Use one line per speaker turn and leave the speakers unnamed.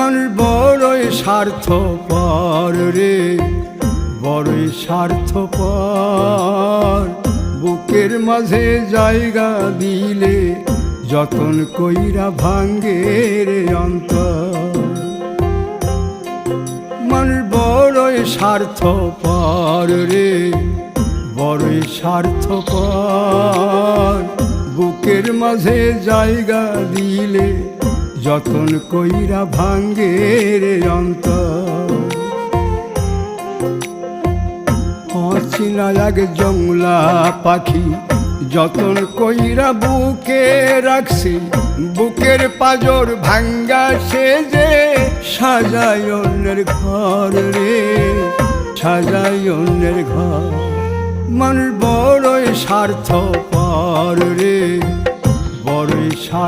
মানুষ বড়ই স্বার্থপর রে, বড়ই স্বার্থপর। বুকের মাঝে জায়গা দিলে যতন কইরা ভাঙ্গে রে অন্তর। মানুষ বড়ই স্বার্থপর রে, বড়ই স্বার্থপর। বুকের মাঝে জায়গা দিলে যতন কইরা ভাঙ্গে রে অন্তর। অচিনা এক জংলা পাখি যতন কইরা বুকে রাখছি, বুকের পাজর ভাঙ্গা সে যে সাজায় অন্যের ঘর রে, সাজায় অন্যের ঘর। মানুষ বড়ই স্বার্থপর রে, বড়ই স্বার্থ।